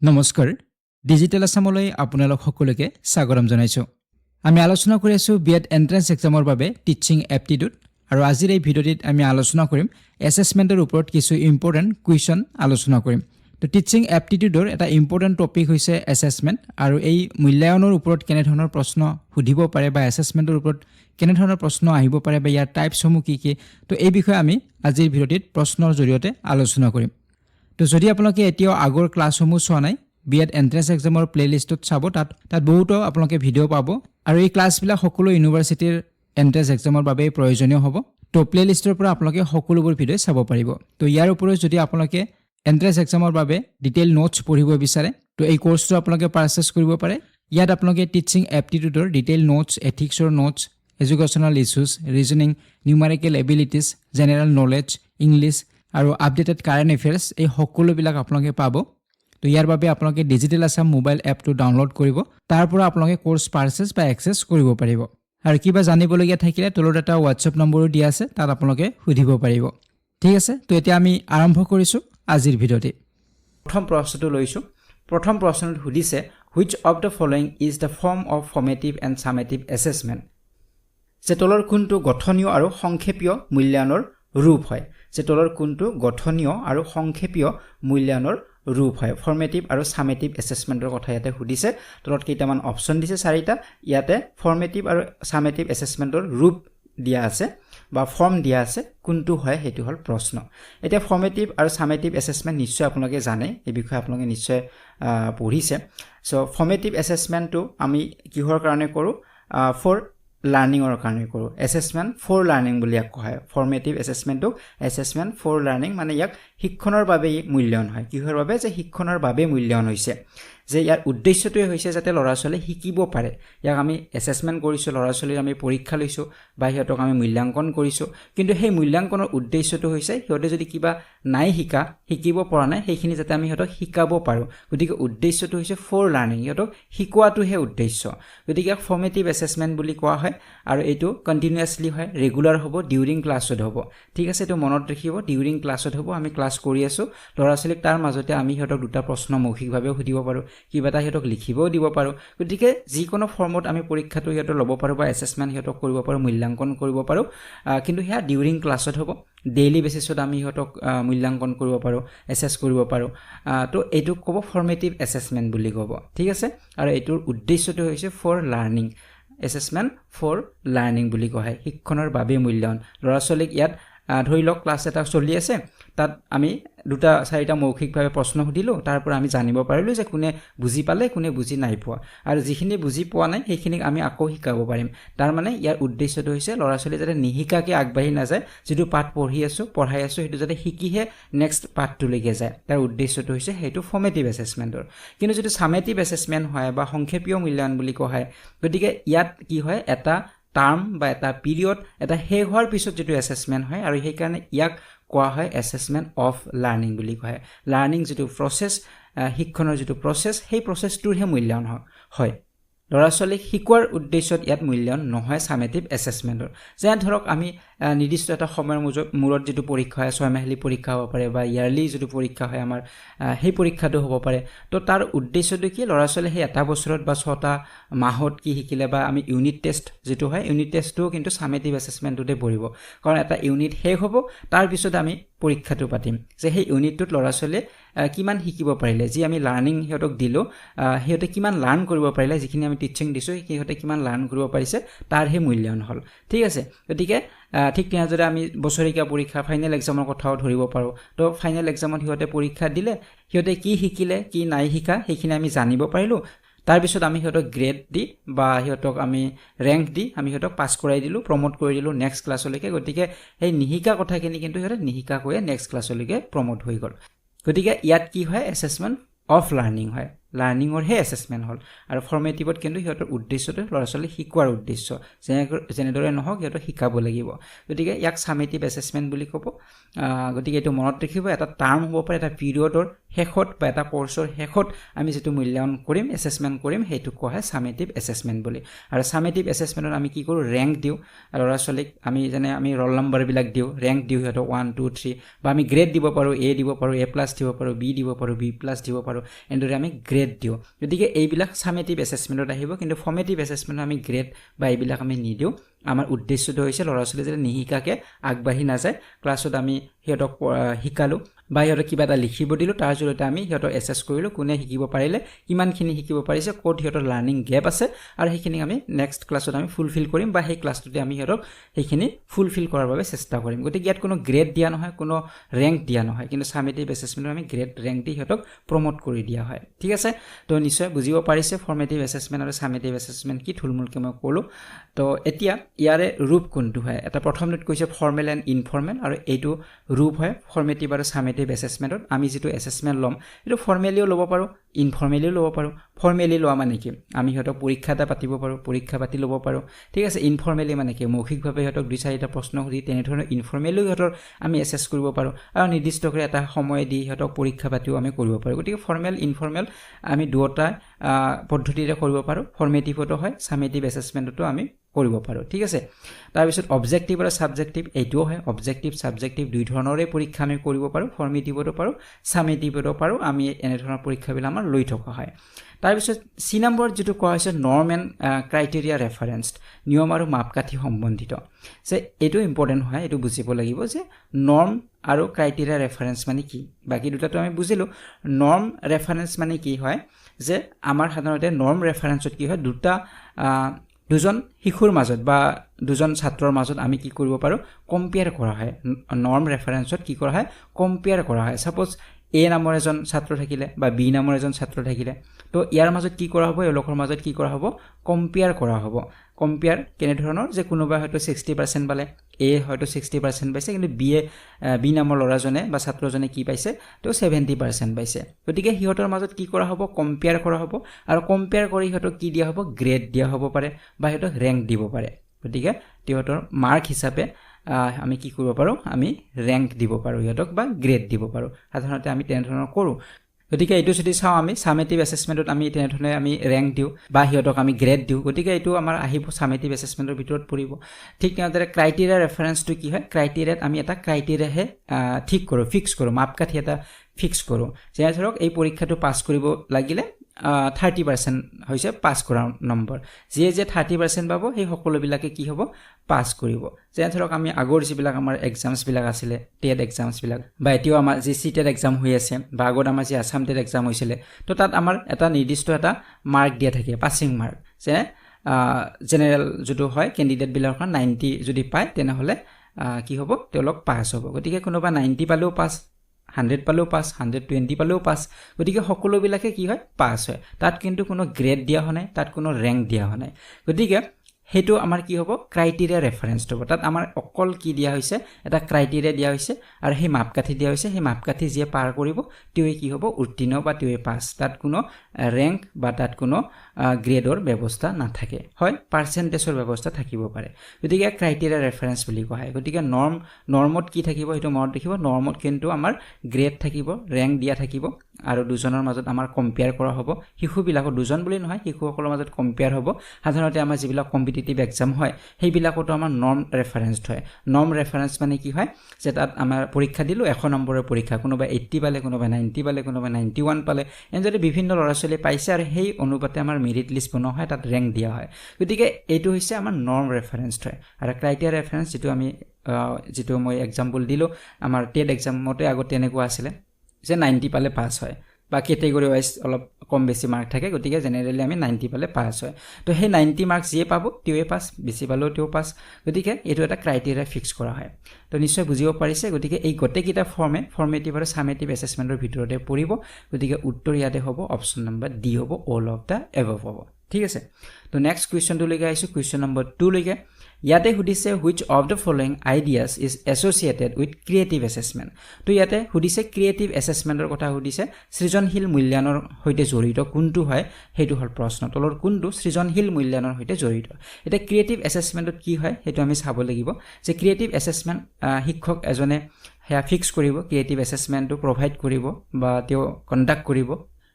নমস্কাৰ ডিজিটেল আসামলৈ আপোনালোক সকলোকে স্বাগতম জনাইছো আমি আলোচনা কৰি আছো বিএড এন্ট্ৰেন্স এক্সামৰ বাবে টিচিং এপ্টিটিউড আৰু আজিৰ এই ভিডিঅ'টিত আমি আলোচনা কৰিম এছেছমেন্টৰ ওপৰত কিছু ইম্পৰ্টেন্ট কুৱেশ্যন আলোচনা কৰিম তো টিচিং এপ্টিটিউডৰ এটা ইম্পৰ্টেন্ট টপিক হৈছে এছেছমেন্ট আৰু এই মূল্যায়নৰ ওপৰত কেনে ধৰণৰ প্ৰশ্ন সুধিব পাৰে বা এছেছমেন্টৰ ওপৰত কেনে ধৰণৰ প্ৰশ্ন আহিব পাৰে বা ইয়াৰ টাইপসমূহ কি কি তো এই বিষয়ে আমি আজিৰ ভিডিঅ'টিত প্ৰশ্নৰ জৰিয়তে আলোচনা কৰিম তো যদি আপোনালোকে এতিয়াও আগৰ ক্লাছসমূহ চোৱা নাই বিএড এন্ট্ৰেন্স এক্সামৰ প্লেলিষ্টত চাব তাত বহুতো আপোনালোকে ভিডিঅ' পাব আৰু এই ক্লাছবিলাক সকলো ইউনিভাৰ্চিটিৰ এন্ট্ৰেন্স এক্সামৰ বাবে প্ৰয়োজনীয় হ'ব তো প্লেলিষ্টৰ পৰা আপোনালোকে সকলোবোৰ ভিডিঅ' চাব পাৰিব তো ইয়াৰ ওপৰত যদি আপোনালোকে এন্ট্ৰেন্স এক্সামৰ বাবে ডিটেইল নোটছ পঢ়িব বিচাৰে তো এই কোৰ্সটো আপোনালোকে পাৰচেজ কৰিব পাৰে ইয়াত আপোনালোকে টিচিং এপ্টিটিউডৰ ডিটেইল নোটছ এথিক্সৰ notes educational issues reasoning numerical abilities general knowledge English আৰু আপডেটেড কাৰেণ্ট এফেয়াৰ্স এই সকলোবিলাক আপোনালোকে পাব তো ইয়াৰ বাবে আপোনালোকে ডিজিটেল আসাম মোবাইল এপটো ডাউনলোড কৰিব তাৰ পৰা আপোনালোকে কোৰ্স পাৰচেজ বা এক্সেছ কৰিব পাৰিব আৰু কিবা জানিবলগীয়া থাকিলে তলত এটা হোৱাটছআপ নম্বৰো দিয়া আছে তাত আপোনালোকে সুধিব পাৰিব ঠিক আছে তো এতিয়া আমি আৰম্ভ কৰিছো আজিৰ ভিডিঅ'টি প্ৰথম প্ৰশ্নটো লৈছো প্ৰথম প্ৰশ্নটো সুধিছে which of the following is the form of formative and summative assessment যে তলৰ কোনটো গঠনীয় আৰু সংক্ষেপীয় মূল্যায়নৰ ৰূপ হয় যে তলৰ কোনটো গঠনীয় আৰু সংক্ষেপীয় মূল্যায়নৰ ৰূপ হয় ফৰ্মেটিভ আৰু সামেটিভ এছেছমেন্টৰ কথা ইয়াতে সুধিছে তলত কেইটামান অপচন দিছে চাৰিটা ইয়াতে ফৰ্মেটিভ আৰু সামেটিভ এছেছমেন্টৰ ৰূপ দিয়া আছে বা ফৰ্ম দিয়া আছে কোনটো হয় হেতু হল প্ৰশ্ন এতিয়া ফৰ্মেটিভ আৰু সামেটিভ এছেছমেন্ট নিশ্চয় আপোনালোকে জানে এই বিষয়ে আপোনালোকে নিশ্চয় পঢ়িছে সো ফৰ্মেটিভ এছেছমেন্টটো আমি কিহৰ কাৰণে কৰো ফৰ লাৰ্নিংৰ কাৰণে কৰো এছেছমেন্ট ফৰ লাৰ্নিং বুলি কোৱা হয় ফৰ্মেটিভ এছেছমেন্টটো এছেছমেন্ট ফৰ লাৰ্নিং মানে ইয়াক শিক্ষণৰ বাবে মূল্যায়ন হয় কিহৰ বাবে যে শিক্ষণৰ বাবে মূল্যায়ন হৈছে যে ইয়াৰ উদ্দেশ্যটোই হৈছে যাতে লৰাছলে শিকিব পাৰে ইয়াক আমি এছেছমেন্ট কৰিছো লৰাছলিৰ আমি পৰীক্ষা লৈছো বা হিয়তক আমি মূল্যাঙ্কন কৰিছো কিন্তু সেই মূল্যাঙ্কনৰ উদ্দেশ্যটো হৈছে হিয়তে যদি কিবা নাই শিকিব পৰা নাই সেইখিনি যাতে আমি হিয়তক শিকাব পাৰো গতিকে উদ্দেশ্যটো হৈছে ফৰ লাৰ্নিং হিয়তক শিকোৱাটো হে উদ্দেশ্য গতিকে ইয়াক ফৰ্মেটিভ এছেছমেন্ট বুলি কোৱা হয় আৰু এইটো কন্টিনিউয়াছলি হয় ৰেগুলাৰ হ'ব ডিউৰিং ক্লাছত হ'ব ঠিক আছে তো মনত ৰাখিব ডিউৰিং ক্লাছত হ'ব আমি ক্লাছ কৰি আছো লৰাছলিক তাৰ মাজতে আমি হিয়তক দুটা প্ৰশ্ন মৌখিকভাৱে সুধিব পাৰো কিবা এটা হিয়তক লিখিবও দিব পাৰো গতিকে যি কোনো ফৰ্মত আমি পৰীক্ষাটো হিয়তক ল'ব পাৰো বা এছেছমেন্ট হিয়তক কৰিব পাৰো মূল্যাঙ্কন কৰিব পাৰো কিন্তু হেয়া ডিউৰিং ক্লাছত হ'ব ডেইলি বেসিছত আমি হিয়তক মূল্যাঙ্কন কৰিব পাৰো এছেছ কৰিব পাৰো তো এইটো ক'ব ফৰ্মেটিভ এছেছমেন্ট বুলি ক'ব ঠিক আছে আৰু এইটোৰ উদ্দেশ্যটো হৈছে for learning assessment for learning বুলি কোৱা হয় শিক্ষণৰ বাবে মূল্যায়ন লৰাছলিক ইয়াত ধৰি লওক ক্লাছ এটা চলি আছে তাত আমি দুটা চাৰিটা মৌখিকভাৱে প্ৰশ্ন সুধিলো তাৰ পৰা আমি জানিব পাৰিলো যে কোনে বুজি পালে কোনে বুজি নাই পোৱা আৰু যিখিনি বুজি পোৱা নাই সেইখিনিক আমি আকৌ শিকাব পাৰিম তাৰ মানে ইয়াৰ উদ্দেশ্যটো হৈছে লৰাছলি যাতে নিহিকাকে আগবাঢ়ি না যায় যেটো পাঠ পঢ়াই আছো হেতু যাতে শিকিহে নেক্সট পাঠটো লৈকে যায় তাৰ উদ্দেশ্যটো হৈছে হেতু ফৰ্মেটিভ এছেছমেন্টৰ কিন্তু যেটো সামেটিভ এছেছমেন্ট হয় বা সংক্ষেপীয় মূল্যায়ন বুলি কোৱা হয় গতিকে ইয়াত কি হয় এটা টাৰ্ম বা এটা পিৰিয়ড এটা শেষ হোৱাৰ পিছত যেটো এছেছমেন্ট হয় আৰু সেই কাৰণে ইয়াক কোৱা হয় এছেছমেন্ট অফ লাৰ্নিং বুলি কোৱা হয় লাৰ্নিং যেটো প্ৰসেস শিক্ষণৰ যেটো প্ৰসেস সেই প্ৰসেসটোৰ হে মূল্যায়ন হয় লৰাছলিক শিকোৱাৰ উদ্দেশ্যত ইয়াত মূল্যায়ন নহয় সামেটিভ এছেছমেন্টৰ যেন ধৰক আমি নিৰ্দিষ্ট এটা সময়ৰ মূৰত যেটো পৰীক্ষা হয় 6 মাহিলী পৰীক্ষা হ'ব পাৰে বা ইয়াৰলি যেটো পৰীক্ষা হয় আমাৰ সেই পৰীক্ষাটো হ'ব পাৰে তো তাৰ উদ্দেশ্যটো কি লৰাছলি সেই এটা বছৰত বা 6টা মাহত কি শিকিলে বা আমি ইউনিট টেষ্ট যেটো হয় ইউনিট টেষ্টটো কিন্তু সামেটিভ এছেছমেন্টতে পৰিব কাৰণ এটা ইউনিট শেষ হ'ব তাৰ পিছত আমি পৰীক্ষাটো পাতিম যে সেই ইউনিটটোত লৰাছলে কিমান শিকিব পাৰিলে যি আমি লাৰ্নিং হিয়তক দিলো হিয়তে কিমান লাৰ্ন কৰিব পাৰিলে যিখিনি আমি টিচিং দিছো হিয়তে কিমান লাৰ্ন কৰিব পাৰিছে তাৰ হে মূল্যায়ন হল ঠিক আছে গতিকে ঠিক তেনেদৰে আমি বছৰিকা পৰীক্ষা ফাইনেল এক্সামৰ কথাও ধৰিব পাৰো তো ফাইনেল এক্সামত হিয়তে পৰীক্ষা দিলে হিয়তে কি শিকিলে কি নাই শিকা সেইখিনি আমি জানিব পাৰিলো তাৰ পিছত আমি হিয়তক গ্ৰেড দি বা হিয়তক আমি ৰেংক দি আমি হিয়তক পাস কৰাই দিলো প্ৰমোট কৰি দিলো নেক্সট ক্লাছলৈকে গতিকে এই নিহিকা কথাখিনি কিন্তু হিয়তে নিহিকা কৈয়ে নেক্সট ক্লাছলৈকে প্ৰমোট হৈ গল গতিকে ইয়াত কি হয় এছেছমেন্ট অফ লাৰ্নিং হয় লাৰ্নিংৰ হে এছেছমেন্ট হল আৰু ফৰ্মেটিভত কিন্তু হিয়তৰ উদ্দেশ্যটো লৰাছলি শিকোৱাৰ উদ্দেশ্য যেনেদৰে নহওক হিয়তক শিকাব লাগিব গতিকে ইয়াক সামেটিভ এছেছমেন্ট বুলি ক'ব গতিকে এটো মনত ৰাখিব এটা টাৰ্ম হ'ব পাৰে এটা পিৰিয়ডৰ শেষত বা এটা কোৰ্সৰ শেষত আমি যেটো মূল্যায়ন কৰিম এসেসমেন্ট কৰিম হেতু কোৱা হয় সামেটিভ এসেসমেন্ট বুলি আৰু সামেটিভ এসেসমেন্টত আমি কি কৰো ৰেংক দিও আৰু ল'ৰা-ছোৱালীক আমি যেনে আমি ৰোল নম্বৰ বিলাক দিও ৰেংক দিও হেতু 1 2 3 বা আমি গ্ৰেড দিব পাৰো A দিব পাৰো A+ দিব পাৰো B দিব পাৰো B+ দিব পাৰো এনেদৰে আমি গ্ৰেড দিও গতিকে এইবিলাক সামেটিভ এসেসমেন্টত আহিব কিন্তু ফৰ্মেটিভ এসেসমেন্টত আমি গ্ৰেড বা এইবিলাক আমি নিদিও আমাৰ উদ্দেশ্যটো হৈছে ল'ৰা-ছোৱালী যে নিহিকাকে আগবাঢ়ি না যায় ক্লাছত আমি হেতক শিকালো বা হেতক কিবা এটা লিখিব দিলো তাৰ জৰিয়তে আমি হেতক এসেস কৰিলো কোনে শিকিব পাৰিলে কিমানখিনি শিকিব পাৰিছে ক'ত হেতৰ লাৰ্নিং গ্যাপ আছে আৰু সেইখিনি আমি নেক্সট ক্লাছত আমি ফুলফিল কৰিম বা সেই ক্লাছটোতে আমি হেতক সেইখিনি ফুলফিল কৰাৰ বাবে চেষ্টা কৰিম গতিকে ইয়াত কোনো গ্ৰেড দিয়া নহয় কোনো ৰেংক দিয়া নহয় কিন্তু সামেটিভ এসেসমেন্টত আমি গ্ৰেড ৰেংক দি হেতক প্ৰমোট কৰি দিয়া হয় ঠিক আছে তো নিশ্চয় বুজিব পাৰিছে ফৰ্মেটিভ এসেসমেন্ট আৰু সামেটিভ এসেসমেন্ট কি থুলমুলকে মই ক'লো তো এতিয়া ইয়াৰে ৰূপ কোনটো হয় এটা প্ৰথমত কৈছে ফৰ্মেল এণ্ড ইনফৰ্মেল আৰু এইটো ৰূপ হয় ফৰ্মেটিভ আৰু সামেটিভ এসেসমেন্টত আমি যেটো এসেসমেন্ট লম এটো ফৰ্মেলিও ল'ব পাৰো ইনফৰ্মেলিও ল'ব পাৰো ফৰ্মেলি লোৱা মানে কি আমি হেতক পৰীক্ষা এটা পাতিব পাৰো পৰীক্ষা পাতি ল'ব পাৰো ঠিক আছে ইনফৰ্মেলি মানে কি মৌখিকভাৱে হেতক দুই চাৰিটা প্ৰশ্ন সুধি তেনে ধৰণৰ ইনফৰ্মেলিও হেতৰ আমি এসেস কৰিব পাৰো আৰু নিৰ্দিষ্ট কৰি এটা সময় দি হেতক পৰীক্ষা পাতিও আমি কৰিব পাৰো গতিকে ফৰ্মেল ইনফৰ্মেল আমি দুটা পদ্ধতিৰে কৰিব পাৰো ফৰ্মেটিভটো হয় সামেটিভ এসেসমেন্টটো আমি কৰিব পাৰো ঠিক আছে তাৰ পিছত অবজেক্টিভ আৰু সাবজেক্টিভ এইটো হয় অবজেক্টিভ সাবজেক্টিভ দুই ধৰণৰে পৰীক্ষা আমি কৰিব পাৰো ফৰ্মেটিভটো পাৰো সামেটিভটো পাৰো আমি এনে ধৰণৰ পৰীক্ষাবিলাক আমাৰ লৈ থকা হয় তাৰ পিছত সি নম্বৰ যেটো কোৱা হৈছে নৰ্ম এণ্ড ক্ৰাইটেৰিয়া ৰেফাৰেন্সড নিয়ম আৰু মাপকাঠি সম্বন্ধিত যে এইটো ইম্পৰ্টেন্ট হয় এইটো বুজিব লাগিব যে নৰ্ম আৰু ক্ৰাইটেৰিয়া ৰেফাৰেন্স মানে কি বাকি দুটাটো আমি বুজিলো নৰ্ম ৰেফাৰেন্স মানে কি হয় যে আমাৰ সাধাৰণতে নৰ্ম ৰেফাৰেন্সত কি হয় দুটা দুজন শিশুৰ মাজত বা দুজন ছাত্ৰৰ মাজত আমি কি কৰিব পাৰো কম্পেয়াৰ কৰা হয় নৰ্ম ৰেফাৰেন্সত কি কৰা হয় কম্পেয়াৰ কৰা হয় সাপোজ A নামৰ এজন ছাত্ৰ থাকিলে বা B নামৰ এজন ছাত্ৰ থাকিলে তো ইয়াৰ মাজত কি কৰা হ'ব এলোকৰ মাজত কি কৰা হ'ব কম্পেয়াৰ কৰা হ'ব কম্পেয়াৰ কেনে ধৰণৰ যে কোনোবা হয়তো 60% পালে A হয়তো 60% পাইছে কিন্তু B নামৰ ল'ৰাজনে বা ছাত্ৰজনে কি পাইছে তো 70% পাইছে গতিকে হিহঁতৰ মাজত কি কৰা হ'ব কম্পেয়াৰ কৰা হ'ব আৰু কম্পেয়াৰ কৰি হিহঁতক কি দিয়া হ'ব গ্ৰেড দিয়া হ'ব পাৰে বা হিহঁতক ৰেংক দিব পাৰে গতিকে হিহঁতৰ মাৰ্ক হিচাপে আমি কি কৰিব পাৰো আমি ৰেংক দিব পাৰো হিহঁতক বা গ্ৰেড দিব পাৰো সাধাৰণতে আমি তেনে ধৰণৰ কৰো গতিকে এইটো যদি চাও আমি সামেটিভ এসেসমেন্টত আমি তেনে ধৰণে আমি ৰেংক দিও বা হিহঁতক আমি গ্ৰেড দিও গতিকে এইটো আমাৰ আহিব সামেটিভ এসেসমেন্টৰ ভিতৰত পৰিব ঠিক তেনেদৰে ক্ৰাইটেৰিয়া ৰেফাৰেন্সটো কি হয় ক্ৰাইটেৰিয়াত আমি এটা ক্ৰাইটেৰিয়াহে ঠিক কৰো ফিক্স কৰো মাপকাঠি এটা ফিক্স কৰো যেনে ধৰক এই পৰীক্ষাটো পাস কৰিব লাগিলে 30% হৈছে পাস কৰা নম্বৰ যে 30% পাব সেই সকলোবিলাকে কি হ'ব পাস কৰিব যেনে ধৰক আমি আগৰ যিবিলাক আমাৰ এক্সামছ বিলাক আছিল টেট এক্সামছ বিলাক বা এতিয়াও আমাৰ যি সিটেট এক্সাম হৈ আছে বা আগত আমাৰ যি আসাম টেট এক্সাম হৈছিল তো তাত আমাৰ এটা নিৰ্দিষ্ট এটা মাৰ্ক দিয়া থাকে পাছিং মাৰ্ক যে জেনেৰেল যেটো হয় ক্যান্ডিডেট বিলাকৰ 90 যদি পায় তেনে হলে কি হ'ব তেওঁলোক পাস হ'ব গতিকে কোনোবা 90 পালেও পাস 100 পালেও পাস 120 পালেও পাস গতিকে সকলোবিলাকে কি হয় পাস হয় তাত কিন্তু কোনো গ্ৰেড দিয়া হয় নাই তাত কোনো ৰেংক দিয়া হয় নাই গতিকে হেতু আমাৰ কি হ'ব ক্ৰাইটেৰিয়া ৰেফাৰেন্স হ'ব তাত আমাৰ অকল কি দিয়া হৈছে এটা ক্ৰাইটেৰিয়া দিয়া হৈছে আৰু সেই মাপকাঠি দিয়া হৈছে সেই মাপকাঠি যে পাৰ কৰিব তেৱে কি হ'ব উত্তীৰ্ণ বা তেৱে পাস তাত কোনো ৰেংক বা তাত কোনো গ্ৰেডৰ ব্যৱস্থা নাথাকে হয় পাৰ্চেন্টেজৰ ব্যৱস্থা থাকিব পাৰে গতিকে ক্ৰাইটেৰিয়া ৰেফাৰেন্স বুলি কোৱা হয় গতিকে নৰ্মত কি থাকিব হেতু মনত ৰাখিব নৰ্মত কিন্তু আমাৰ গ্ৰেড থাকিব ৰেংক দিয়া থাকিব আৰু দুজনৰ মাজত আমাৰ কম্পেয়াৰ কৰা হ'ব শিশুবিলাকৰ দুজন বুলি নহয় শিশুসকলৰ মাজত কম্পেয়াৰ হ'ব সাধাৰণতে আমাৰ যিবিলাক কম্পিটিটিভ এক্সাম হয় সেইবিলাকতো আমাৰ নৰ্ম ৰেফাৰেন্স হয় নৰ্ম ৰেফাৰেন্স মানে কি হয় যে তাত আমাৰ পৰীক্ষা দিলো 100 নম্বৰৰ পৰীক্ষা কোনোবা 80 পালে কোনোবা 90 পালে কোনোবা 91 পালে এনেদৰে বিভিন্ন ল'ৰা-ছোৱালী পাইছে আৰু সেই অনুপাতে আমাৰ মেৰিট লিষ্ট বনোৱা হয় তাত ৰেংক দিয়া হয় গতিকে এইটো হৈছে আমাৰ নৰ্ম ৰেফাৰেন্স হয় আৰু ক্ৰাইটেৰিয়া ৰেফাৰেন্স যেটো আমি যেটো মই এক্সাম্পল দিলো আমাৰ টেট এক্সামতে আগত তেনেকুৱা আছিল যে 90 পালে পাস হয় বা ক্যাটেগৰি ওয়াইজ অলপ কম বেছি মাৰ্ক থাকে গতিকে জেনাৰেলি আমি 90 পালে পাস হয় তো সেই 90 মাৰ্ক যে পাব তেৱে পাস বেছি পালেও তেও পাস গতিকে এটো এটা ক্ৰাইটেৰিয়া ফিক্স কৰা হয় তো নিশ্চয় বুজিব পাৰিছে গতিকে এই গটেকিটা ফৰ্মেটিভ আৰু সামেটিভ এসেসমেন্টৰ ভিতৰতে পৰিব গতিকে উত্তৰ ইয়াতে হ'ব অপচন নম্বৰ ডি হ'ব অল অফ দা এভভ হ'ব ঠিক আছে তো নেক্সট কোৱেশ্চনটো লৈকে আইছো কোৱেশ্চন নম্বৰ 2 লৈকে ইয়াতে সুধিছে which of the following ideas is associated with creative assessment তো ইয়াতে সুধিছে ক্ৰিয়েটিভ এসেসমেন্টৰ কথা সুধিছে সৃজনশীল মূল্যায়নৰ সৈতে জড়িত কোনটো হয় হেতু হল প্ৰশ্ন তলৰ কোনটো সৃজনশীল মূল্যায়নৰ সৈতে জড়িত এটা ক্ৰিয়েটিভ এসেসমেন্টত কি হয় হেতু আমি চাব লাগিব যে ক্ৰিয়েটিভ এসেসমেন্ট শিক্ষক এজনে হেয়া ফিক্স কৰিব ক্ৰিয়েটিভ এছেছমেণ্টটো প্ৰভাইড কৰিব বা তেওঁ কণ্ডাক্ট কৰিব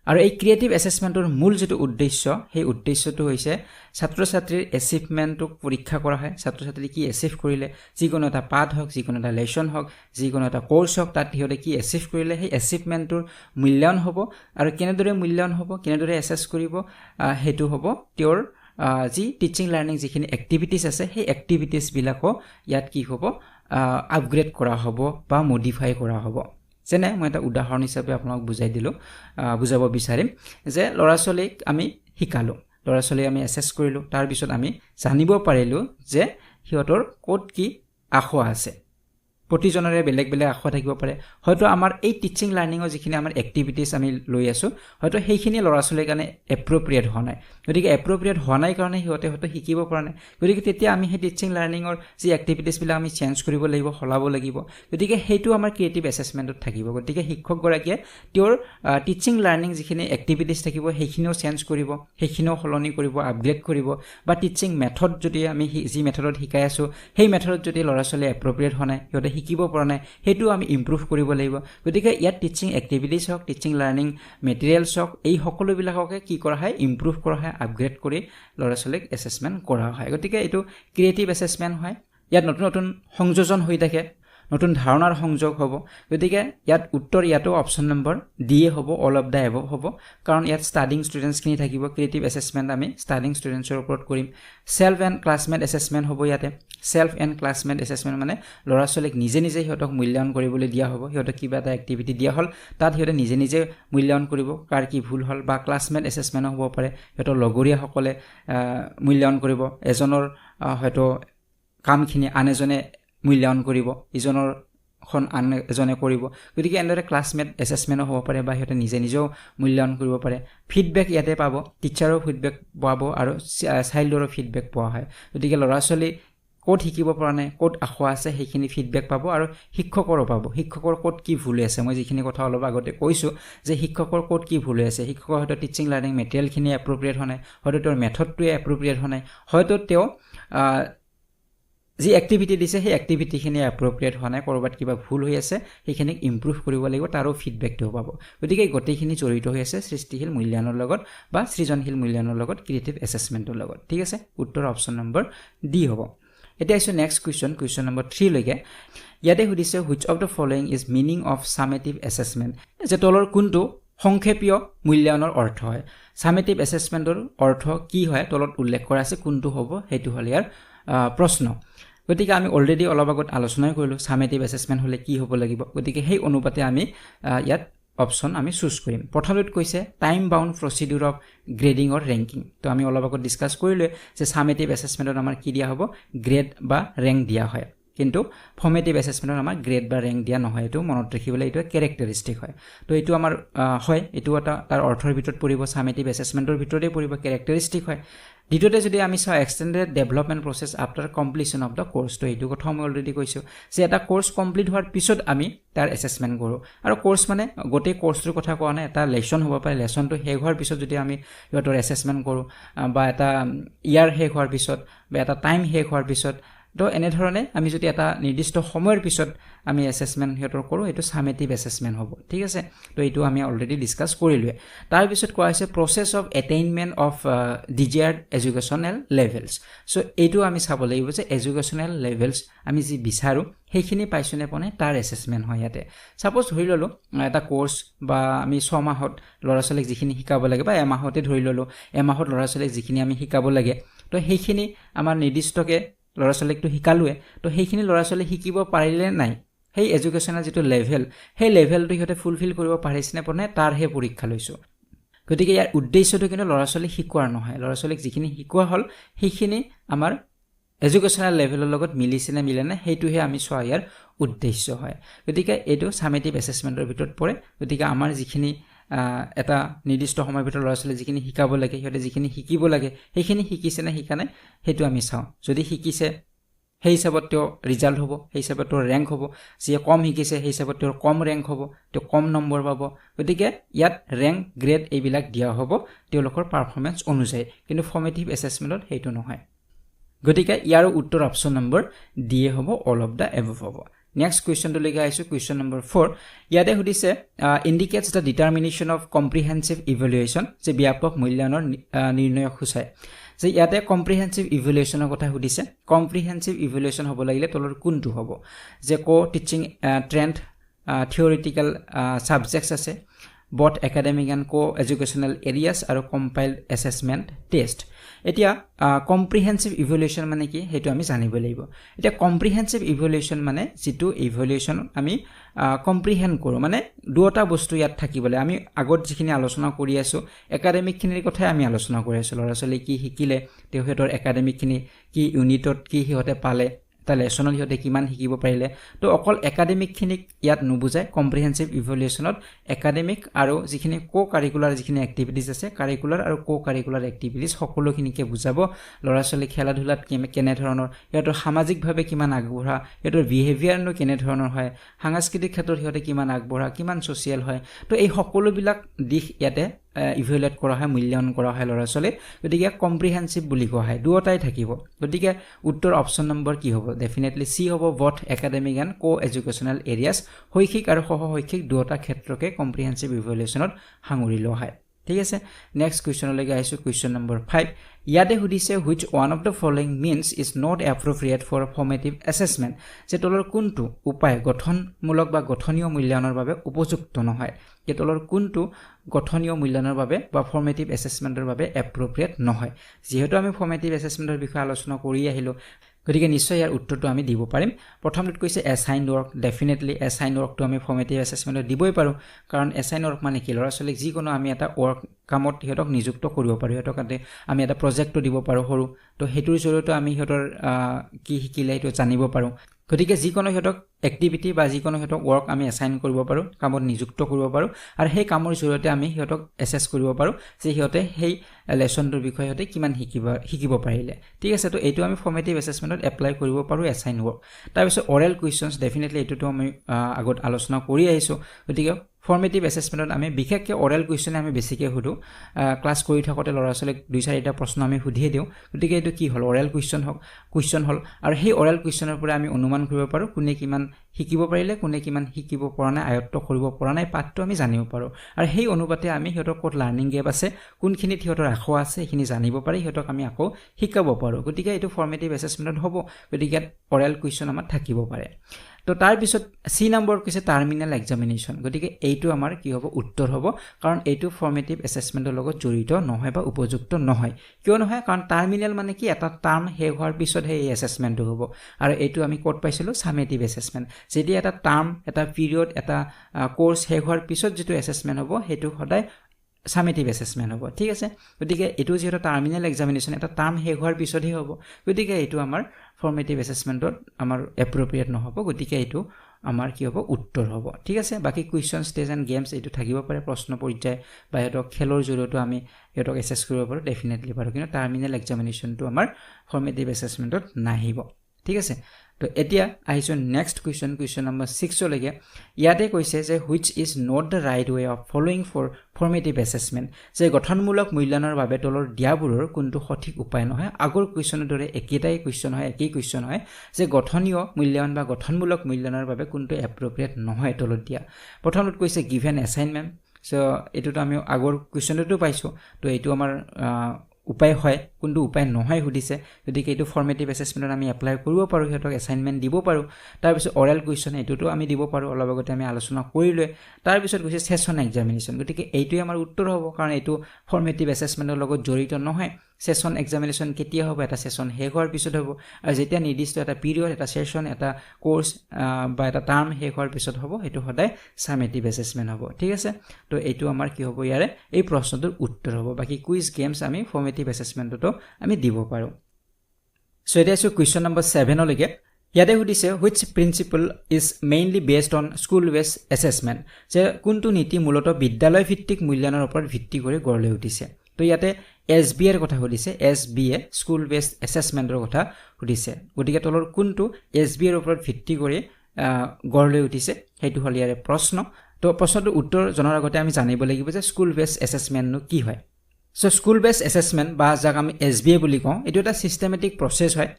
আৰু এই ক্ৰিয়েটিভ এছেছমেণ্টৰ মূল যেটো উদ্দেশ্য সেই উদ্দেশ্যটো হৈছে ছাত্ৰ ছাত্ৰীৰ এচিভমেণ্টক পৰীক্ষা কৰা হয় ছাত্ৰ ছাত্ৰী কি এচিভ কৰিলে যিকোনো এটা পাঠ হওক যিকোনো এটা লেসন হওক যিকোনো এটা কোৰ্স হওক তাত হিহঁতে কি এচিভ কৰিলে সেই এচিভমেণ্টৰ মূল্যায়ন হ'ব আৰু কেনেদৰে মূল্যায়ন হ'ব কেনেদৰে এছেছ কৰিব হেতু হ'ব তেওঁৰ যি টিচিং লাৰ্নিং যিখিনি এক্টিভিটিজ আছে সেই এক্টিভিটিজ বিলাকো ইয়াত কি হ'ব আপগ্ৰেড কৰা হ'ব বা মডিফাই কৰা হ'ব যেনে মই এটা উদাহৰণ হিচাপে আপোনাক বুজাই দিলো বুজাব বিচাৰিম যে ল'ৰা ছোৱালীক আমি শিকালো ল'ৰা ছোৱালী আমি এছেছ কৰিলো তাৰ পিছত আমি জানিব পাৰিলো যে হিহঁতৰ ক'ত কি আখোৱা আছে প্ৰতিজনৰে বেলেগ বেলেগ আখোৱা থাকিব পাৰে হয়তো আমাৰ এই টিচিং লাৰ্নিংৰ যিখিনি আমাৰ এক্টিভিটিজ আমি লৈ আছো হয়তো সেইখিনি ল'ৰা ছোৱালীৰ কাৰণে এপ্ৰোপ্ৰিয়েট হোৱা নাই গতিকে এপ্ৰোপ্ৰিয়েট হোৱা নাই কাৰণে হিহঁতে হয়তো শিকিব পৰা নাই গতিকে তেতিয়া আমি সেই টিচিং লাৰ্নিংৰ যি এক্টিভিটিজ বিলাক আমি চেঞ্জ কৰিব লাগিব সলাব লাগিব গতিকে সেইটো আমাৰ ক্ৰিয়েটিভ এছেছমেণ্টত থাকিব গতিকে শিক্ষকগৰাকীয়ে তেওঁৰ টিচিং লাৰ্নিং যিখিনি এক্টিভিটিজ থাকিব সেইখিনিও চেঞ্জ কৰিব সেইখিনিও সলনি কৰিব আপগ্ৰেড কৰিব বা টিচিং মেথড যদি আমি যি মেথডত শিকাই আছো সেই মেথডত যদি ল'ৰা ছোৱালী এপ্ৰোপ্ৰিয়েট হোৱা নাই হিহঁতে শিকিব পৰা নাই হেতু আমি ইমপ্ৰুভ কৰিব লাগিব গতিকে ইয়াত টিচিং এক্টিভিটিজ হওক টিচিং লাৰ্নিং মেটেৰিয়েলছ হওক এই সকলো বিলাককে কি কৰা হয় ইমপ্ৰুভ কৰা হয় আপগ্ৰেড কৰি ল'ৰা ছোৱালীক এছেছমেণ্ট কৰা হয় গতিকে এইটো ক্ৰিয়েটিভ এছেছমেণ্ট হয় ইয়াত নতুন নতুন সংযোজন হৈ থাকে নতুন ধাৰণাৰ সংযোগ হ'ব গতিকে ইয়াত উত্তৰ ইয়াতো অপচন নম্বৰ ডি হ'ব অল অফ দা এবভ হ'ব কাৰণ ইয়াত ষ্টাডিং ষ্টুডেণ্টছখিনি থাকিব ক্ৰিয়েটিভ এছেছমেণ্ট আমি ষ্টাডিং ষ্টুডেণ্টছৰ ওপৰত কৰিম সেল্ফ এণ্ড ক্লাছমেট এছেছমেণ্ট হ'ব ইয়াতে সেল্ফ এণ্ড ক্লাছমেট এছেছমেণ্ট মানে ল'ৰা ছোৱালীক নিজে নিজে সিহঁতক মূল্যায়ন কৰিবলৈ দিয়া হ'ব সিহঁতক কিবা এটা এক্টিভিটি দিয়া হ'ল তাত সিহঁতে নিজে নিজে মূল্যায়ন কৰিব কাৰ কি ভুল হ'ল বা ক্লাছমেট এছেছমেণ্ট হ'ব পাৰে সিহঁতৰ লগৰীয়াসকলে মূল্যায়ন কৰিব এজনৰ হয়তো কামখিনি আন এজনে মূল্যায়ন কৰিব ইজনৰ খন আন এজনে কৰিব গতিকে এনেদৰে ক্লাছমেট এছেছমেণ্টও হ'ব পাৰে বা সিহঁতে নিজে নিজেও মূল্যায়ন কৰিব পাৰে ফিডবেক ইয়াতে পাব টিচাৰৰ ফিডবেক পাব আৰু চাইল্ডৰো ফিডবেক পোৱা হয় গতিকে ল'ৰা ছোৱালী ক'ত শিকিব পৰা নাই ক'ত আখোৱা আছে সেইখিনি ফিডবেক পাব আৰু শিক্ষকৰো পাব শিক্ষকৰ ক'ত কি ভুল আছে মই যিখিনি কথা অলপ আগতে কৈছোঁ যে শিক্ষকৰ ক'ত কি ভুল আছে শিক্ষকৰ হয়তো টিচিং লাৰ্নিং মেটেৰিয়েলখিনি এপ্ৰোপ্ৰিয়েট হোৱা নাই হয়তো তেওঁৰ মেথডটোৱে এপ্ৰোপ্ৰিয়েট হোৱা নাই হয়তো তেওঁ যি এক্টিভিটি দিছে সেই এক্টিভিটিখিনি এপ্ৰোপ্ৰিয়েট হোৱা নাই ক'ৰবাত কিবা ভুল হৈ আছে সেইখিনিক ইমপ্ৰুভ কৰিব লাগিব তাৰো ফিডবেকটো পাব গতিকে গোটেইখিনি জড়িত হৈ আছে সৃষ্টিশীল মূল্যায়নৰ লগত বা সৃজনশীল মূল্যায়নৰ লগত ক্ৰিয়েটিভ এছেছমেণ্টৰ লগত ঠিক আছে উত্তৰ অপচন নম্বৰ ডি হ'ব এতিয়া আহিছোঁ নেক্সট কুৱেশ্যন নম্বৰ 3 লৈকে ইয়াতে সুধিছে which of the following is meaning of summative assessment যে তলৰ কোনটো সংক্ষেপীয় মূল্যায়নৰ অৰ্থ হয় ছামেটিভ এছেছমেণ্টৰ অৰ্থ কি হয় তলত উল্লেখ কৰা আছে কোনটো হ'ব সেইটো হ'ল ইয়াৰ প্ৰশ্ন গতিকে আমি অলৰেডি অলপ আগত আলোচনা কৰিলোঁ ছামেটিভ এছেছমেণ্ট হ'লে কি হ'ব লাগিব গতিকে সেই অনুপাতে আমি ইয়াত অপশ্যন আমি চুজ কৰিম প্ৰথমত কৈছে time bound procedure of grading or ranking তো আমি অলপ আগত ডিছকাছ কৰিলোঁ যে ছামেটিভ এছেছমেণ্টত আমাৰ কি দিয়া হ'ব গ্ৰেড বা ৰেংক দিয়া হয় কিন্তু ফৰ্মেটিভ এছেছমেণ্টত আমাৰ গ্ৰেড বা ৰেংক দিয়া নহয় এইটো মনত ৰাখিবলৈ এইটো কেৰেক্টাৰিষ্টিক হয় তো এইটো আমাৰ হয় এইটো এটা তাৰ অৰ্থৰ ভিতৰত পৰিব ছামেটিভ এছেছমেণ্টৰ ভিতৰতে পৰিব কেৰেক্টাৰিষ্টিক হয় দ্বিতীয়তে যদি আমি চাওঁ extended development process after completion of the course তো এইটো কথা মই অলৰেডি কৈছোঁ যে এটা কোৰ্ছ কমপ্লিট হোৱাৰ পিছত আমি তাৰ এছেছমেণ্ট কৰোঁ আৰু কোৰ্ছ মানে গোটেই কোৰ্ছটোৰ কথা কোৱা নাই এটা লেচন হ'ব পাৰে লেচনটো শেষ হোৱাৰ পিছত যদি আমি সিহঁতৰ এছেছমেণ্ট কৰোঁ বা এটা ইয়াৰ শেষ হোৱাৰ পিছত বা এটা টাইম শেষ হোৱাৰ পিছত তো এনেধৰণে আমি যদি এটা নিৰ্দিষ্ট সময়ৰ পিছত আমি এছেছমেণ্ট সিহঁতৰ কৰোঁ এইটো ছামেটিভ এছেছমেণ্ট হ'ব ঠিক আছে তো এইটো আমি অলৰেডি ডিছকাছ কৰিলোৱে তাৰপিছত কোৱা হৈছে process of attainment of desired educational levels so' এইটো আমি চাব লাগিব যে এডুকেশ্যনেল লেভেলছ আমি যি বিচাৰোঁ সেইখিনি পাইছোঁ নে পোৱা নাই তাৰ এছেছমেণ্ট হয় ইয়াতে ছাপ'জ ধৰি ল'লোঁ এটা কোৰ্ছ বা আমি 6 মাহত ল'ৰা ছোৱালীক যিখিনি শিকাব লাগে বা এমাহতে ধৰি ল'লোঁ এমাহত ল'ৰা ছোৱালীক যিখিনি আমি শিকাব লাগে তো সেইখিনি আমাৰ নিৰ্দিষ্টকৈ ল'ৰা ছোৱালীকটো শিকালোৱে তো সেইখিনি ল'ৰা ছোৱালী শিকিব পাৰিলে নাই সেই এডুকেশ্যনেল যিটো লেভেল সেই লেভেলটো সিহঁতে ফুলফিল কৰিব পাৰিছেনে পোৱা নাই তাৰহে পৰীক্ষা লৈছোঁ গতিকে ইয়াৰ উদ্দেশ্যটো কিন্তু ল'ৰা ছোৱালীক শিকোৱাৰ নহয় ল'ৰা ছোৱালীক যিখিনি শিকোৱা হ'ল সেইখিনি আমাৰ এডুকেশ্যনেল লেভেলৰ লগত মিলিছে নে মিলে নাই সেইটোহে আমি চোৱা ইয়াৰ উদ্দেশ্য হয় গতিকে এইটো ছামেটিভ এছেছমেণ্টৰ ভিতৰত পৰে গতিকে আমাৰ যিখিনি এটা নিৰ্দিষ্ট সময়ৰ ভিতৰত ল'ৰা ছোৱালী যিখিনি শিকাব লাগে সিহঁতে যিখিনি শিকিব লাগে সেইখিনি শিকিছে নে শিকা নাই সেইটো আমি চাওঁ যদি শিকিছে সেই হিচাপত তেওঁ ৰিজাল্ট হ'ব সেই হিচাপত তেওঁৰ ৰেংক হ'ব যিয়ে কম শিকিছে সেই হিচাপত তেওঁৰ কম ৰেংক হ'ব তেওঁ কম নম্বৰ পাব গতিকে ইয়াত ৰেংক গ্ৰেড এইবিলাক দিয়া হ'ব তেওঁলোকৰ পাৰফৰ্মেঞ্চ অনুযায়ী কিন্তু ফৰ্মেটিভ এছেছমেণ্টত সেইটো নহয় গতিকে ইয়াৰ উত্তৰ অপশ্যন নম্বৰ ডি হ'ব অল অফ দ্য এবভ হ'ব নেক্সট কুৱেশ্যনটো লৈকে আহিছোঁ কুৱেশ্যন নম্বৰ 4 ইয়াতে সুধিছে indicates the determination of comprehensive evaluation যে ব্যাপক মূল্যায়নৰ নিৰ্ণয়ক সূচায় যে ইয়াতে কম্প্ৰিহেনচিভ ইভেলুৱেশ্যনৰ কথা সুধিছে কম্প্ৰিহেনচিভ ইভেলুৱেশ্যন হ'ব লাগিলে তলৰ কোনটো হ'ব যে কো টিচিং ট্ৰেণ্ড থিয়ৰিটিকেল ছাবজেক্টছ আছে both academic and co-educational areas আৰু compiled assessment test এতিয়া comprehensive evaluation মানে কি হেতু আমি জানিব লাগিব এতিয়া comprehensive evaluation মানে যেটো evaluation আমি comprehend কৰো মানে দুটা বস্তু ইয়াত থাকিবলে আমি আগত যিখিনি আলোচনা কৰি আছো একাডেমিক খিনিৰ কথা আমি আলোচনা কৰি আছো লৰাছলি কি শিকিলে তেহেতৰ একাডেমিক খিনি কি ইউনিটত কি হিহতে পালে তা লেসনৰ হিহতে কিমান শিকিব পাৰিলে তো অকল একাডেমিক খিনিক ইয়াত নুবুজায় কম্প্ৰিহেনচিভ ইভ্যালুৱেশ্যনত একাডেমিক আৰু যিখিনি কো কাৰিকুলাৰ যিখিনি এক্টিভিটিজ আছে কাৰিকুলাৰ আৰু কো কাৰিকুলাৰ এক্টিভিটিজ সকলোখিনিকে বুজাব লৰাছলি খেলা ধুলাত কেনে ধৰণৰ ইয়াতৰ সামাজিকভাৱে কিমান আগবঢ়া ইয়াতৰ বিহেভিয়াৰনো কেনে ধৰণৰ হয় সাংস্কৃতিক ক্ষেত্ৰত হিহতে কিমান আগবঢ়া কিমান সোশ্যাল হয় তো এই সকলোবিলাক দিশ ইয়াতে ইভ্যালুৱেট কৰা হয় মূল্যায়ন কৰা হয় লৰাছলি গতিকে কম্প্ৰিহেনচিভ বুলি কোৱা হয় দুটাই থাকিব গতিকে উত্তৰ অপচন নম্বৰ কি হ'ব ডেফিনেটলি সি হ'ব both academic and co-educational areas শৈক্ষিক আৰু সহ শৈক্ষিক দুটা ক্ষেত্ৰকে কম্প্ৰিহেনচিভ ইভ্যালুৱেশ্যনত সাঙুৰি লোৱা হয় ঠিক আছে নেক্সট কুৱেশ্যনলৈকে আহিছোঁ কুৱেশ্যন নম্বৰ 5 ইয়াতে সুধিছে which one of the following means is not appropriate for formative assessment যে তলৰ কোনটো উপায় গঠনমূলক বা গঠনীয় মূল্যায়নৰ বাবে উপযুক্ত নহয় যে তলৰ কোনটো গঠনীয় মূল্যায়নৰ বাবে বা ফৰ্মেটিভ এছেছমেন্টৰ বাবে এপ্ৰোপ্ৰিয়েট নহয় যেহেতু আমি ফৰ্মেটিভ এছেছমেন্টৰ বিষয়ে আলোচনা কৰি আহিলো গতিকে নিশ্চয় ইয়াৰ উত্তৰটো আমি দিব পাৰিম প্ৰথমটো কৈছে এছাইন ওয়াৰ্ক ডেফিনেটলি এছাইন ওয়াৰ্কটো আমি ফৰ্মেটিভ এছেছমেন্টত দিবই পাৰো কাৰণ এছাইন ওয়াৰ্ক মানে কি লৰাছলিক যিকোনো আমি এটা ওয়াৰ্ক কামত হিহতক নিযুক্ত কৰিব পাৰো হিহতকতে আমি এটা প্ৰজেক্টটো দিব পাৰো হৰু তো হেতুৰ জৰিয়তে আমি হিহতৰ কি শিকিলে এটো জানিব পাৰো গতিকে যিকোনো হিহতক এক্টিভিটি বা যিকোনো হিহতক ওয়াৰ্ক আমি এছাইন কৰিব পাৰো কামত নিযুক্ত কৰিব পাৰো আৰু সেই কামৰ জৰিয়তে আমি হিহতক এছেছ কৰিব পাৰো যে হিহতে সেই লেসনটোৰ বিষয়ে হিহতে কিমান শিকিব পাৰিলে ঠিক আছে তো এইটো আমি ফৰ্মেটিভ এছেছমেন্টত এপ্লাই কৰিব পাৰো এছাইন ওয়াৰ্ক তাৰ পিছত অৰেল কোৱেশ্চনছ ডেফিনেটলি এটোটো আমি আগত আলোচনা কৰি আহিছো গতিকে ফৰ্মেটিভ এছেছমেন্টত আমি বিশেষকৈ অৰেল কোৱেশ্চন আমি বেছিকৈ হুদু ক্লাস কৰি থাকতে লৰাছলিক 2-4টা প্ৰশ্ন আমি সুধিয়ে দিও গতিকে এটো কি হল অৰেল কোৱেশ্চন হল আৰু সেই অৰেল কোৱেশ্চনৰ পৰা আমি অনুমান কৰিব পাৰো কোনে কিমান শিকিব পাৰিলে কোনে কিমান শিকিব পৰা নাই আয়ত্ত কৰিব পৰা নাই পাঠটো আমি জানিব পাৰো আৰু সেই অনুপাতে আমি হিহতৰ কোট লাৰ্নিং গেপ আছে কোনখিনি হিহতৰ আখো আছে এখিনি জানিব পাৰি হিহতক আমি আকৌ শিকাব পাৰো গতিকে এটো ফৰ্মেটিভ এছেছমেন্টত হ'ব গতিকে অৰেল কোৱেশ্চন আমাৰ থাকিব পাৰে তো তাৰ পিছত সি নম্বৰ কৈছে টাৰ্মিনেল এক্সামিনেশ্যন গতিকে এইটো আমাৰ কি হ'ব উত্তৰ হ'ব কাৰণ এইটো ফৰ্মেটিভ এছেছমেন্টৰ লগত জড়িত নহয় বা উপযুক্ত নহয় কিয় নহয় কাৰণ টাৰ্মিনেল মানে কি এটা টাৰ্ম হে হোৱাৰ পিছত হে এছেছমেন্টটো হ'ব আৰু এইটো আমি কোট পাইছিলো সামেটিভ এছেছমেন্ট যেতি এটা টাৰ্ম এটা পিৰিয়ড এটা কোৰ্স হে হোৱাৰ পিছত যেটো এছেছমেন্ট হ'ব হেতু সদায় সামেটিভ এছেছমেন্ট হ'ব ঠিক আছে গতিকে এটো যেটো টাৰ্মিনেল এক্সামিনেশ্যন এটা টাৰ্ম হে হোৱাৰ পিছতহে হ'ব গতিকে এটো আমাৰ ফৰ্মেটিভ এছেছমেন্টত আমাৰ এপ্ৰোপ্ৰিয়েট নহব গতিকে এটো আমাৰ কি হ'ব উত্তৰ হ'ব ঠিক আছে বাকি কোৱেশ্চন ষ্টেজ এণ্ড গেমছ এটো থাকিব পাৰে প্ৰশ্ন পৰ্যায় বা এটো খেলৰ জৰিয়তে আমি এটো এছেছ কৰিব পাৰো ডেফিনেটলি পাৰো কিন্তু টাৰ্মিনেল এক্সামিনেশ্যনটো আমাৰ ফৰ্মেটিভ এছেছমেন্টত নাহিব ঠিক আছে তো এতিয়া আহিছো নেক্সট কুৱেশ্চন নম্বৰ 6 লৈকে ইয়াতে কৈছে যে which is not the right way of following for formative assessment যে গঠনমূলক মূল্যায়নৰ বাবে তলৰ দিয়াবোৰৰ কোনটো সঠিক উপায় নহয় আগৰ কুৱেশ্চনৰ দৰে একেটাই কুৱেশ্চন হয় একই কুৱেশ্চন হয় যে গঠনীয় মূল্যায়ন বা গঠনমূলক মূল্যায়নৰ বাবে কোনটো এপ্ৰোপ্ৰিয়েট নহয় তলত দিয়া প্ৰথমত কৈছে given assignment সো এটোটো আমি আগৰ কুৱেশ্চনটো পাইছো তো এইটো আমাৰ উপায় হয় কোনটো উপায় নহয় সুধিছে গতিকে এইটো ফৰ্মেটিভ এছেছমেন্টত আমি এপ্লাই কৰিব পাৰো হিহতক এছাইনমেন্ট দিব পাৰো তাৰ পিছত অৰেল কোৱেশ্চন এটোটো আমি দিব পাৰো অলপ আগতে আমি আলোচনা কৰিলে তাৰ পিছত কৈছে সেশন এক্সামিনেশ্যন গতিকে এইটোই আমাৰ উত্তৰ হ'ব কাৰণ এইটো ফৰ্মেটিভ এছেছমেন্টৰ লগত জড়িত নহয় সেশন এক্সামিনেশ্যন কেতিয়া হ'ব এটা সেশন হে হোৱাৰ পিছত হ'ব আৰু যেতিয়া নিৰ্দিষ্ট এটা পিৰিয়ড এটা সেশন এটা কোৰ্স বা এটা টাৰ্ম হে হোৱাৰ পিছত হ'ব এটো সদায় সামেটিভ এছেছমেন্ট হ'ব ঠিক আছে তো এইটো আমাৰ কি হ'ব ইয়াৰে এই প্ৰশ্নটোৰ উত্তৰ হ'ব বাকি কুইজ গেমছ আমি ফৰ্মেটিভ এছেছমেন্টটো আমি দিব পাৰো সো এটা আছে কুৱেশ্চন নম্বৰ 7 লৈকে ইয়াতে সুধিছে which principle is mainly based on school based assessment যে কোনটো নীতি মূলত বিদ্যালয় ভিত্তিক মূল্যায়নৰ ওপৰত ভিত্তি কৰি গঢ় লৈ উঠিছে তো ইয়াতে SBA এৰ কথা সুধিছে SBA স্কুল বেসড অ্যাসেসমেন্টৰ কথা সুধিছে গতিকে তলৰ কোনটো SBA এৰ ওপৰত ভিত্তি কৰি গঢ় লৈ উঠিছে হেতু হল ইয়াৰে প্ৰশ্ন তো প্ৰশ্নটোৰ উত্তৰ জনাৰ আগতে আমি জানিব লাগিব যে স্কুল বেসড অ্যাসেসমেন্ট নো কি হয় সো স্কুল বেসড অ্যাসেসমেন্ট বা যাক আমি SBA বুলি কওঁ এটো এটা সিস্টেমেটিক প্ৰসেস হয়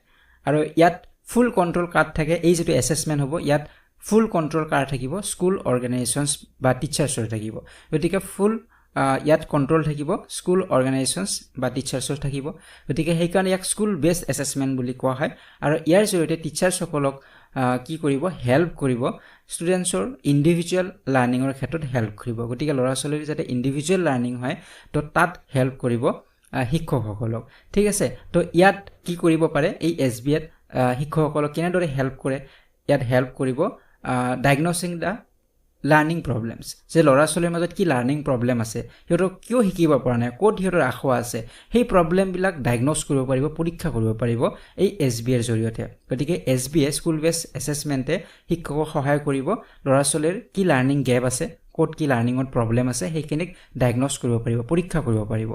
আৰু ইয়াত ফুল কন্ট্ৰোল কাৰ্ড থাকে এই যেটো অ্যাসেসমেন্ট হ'ব ইয়াত ফুল কণ্ট্ৰল কাৰ থাকিব স্কুল অৰ্গেনাইজেশ্যনছ বা টিচাৰ্ছৰ থাকিব গতিকে ফুল ইয়াত কণ্ট্ৰল থাকিব স্কুল অৰ্গেনাইজেশ্যনছ বা টিচাৰ্ছৰ থাকিব গতিকে সেইকাৰণে ইয়াক স্কুল বেছড এছেছমেণ্ট বুলি কোৱা হয় আৰু ইয়াৰ জৰিয়তে টিচাৰ্ছসকলক কি কৰিব হেল্প কৰিব ষ্টুডেণ্টছৰ ইণ্ডিভিজুৱেল লাৰ্ণিঙৰ ক্ষেত্ৰত হেল্প কৰিব গতিকে ল'ৰা ছোৱালীৰ যাতে ইণ্ডিভিজুৱেল লাৰ্ণিং হয় তো তাত হেল্প কৰিব শিক্ষকসকলক ঠিক আছে তো ইয়াত কি কৰিব পাৰে এই SBAত শিক্ষকসকলক কেনেদৰে হেল্প কৰে ইয়াত হেল্প কৰিব ডায়াগন'চিং দ্য লাৰ্ণিং প্ৰব্লেমছ যে ল'ৰা ছোৱালীৰ মাজত কি লাৰ্ণিং প্ৰব্লেম আছে সিহঁতক কিয় শিকিব পৰা নাই ক'ত সিহঁতৰ আখোৱা আছে সেই প্ৰব্লেমবিলাক ডায়াগন'জ কৰিব পাৰিব পৰীক্ষা কৰিব পাৰিব এই SBAৰ জৰিয়তে গতিকে SBA স্কুল বেছ এছেছমেণ্টে শিক্ষকক সহায় কৰিব ল'ৰা ছোৱালীৰ কি লাৰ্ণিং গেপ আছে ক'ত কি লাৰ্ণিঙত প্ৰব্লেম আছে সেইখিনিক ডায়াগন'জ কৰিব পাৰিব পৰীক্ষা কৰিব পাৰিব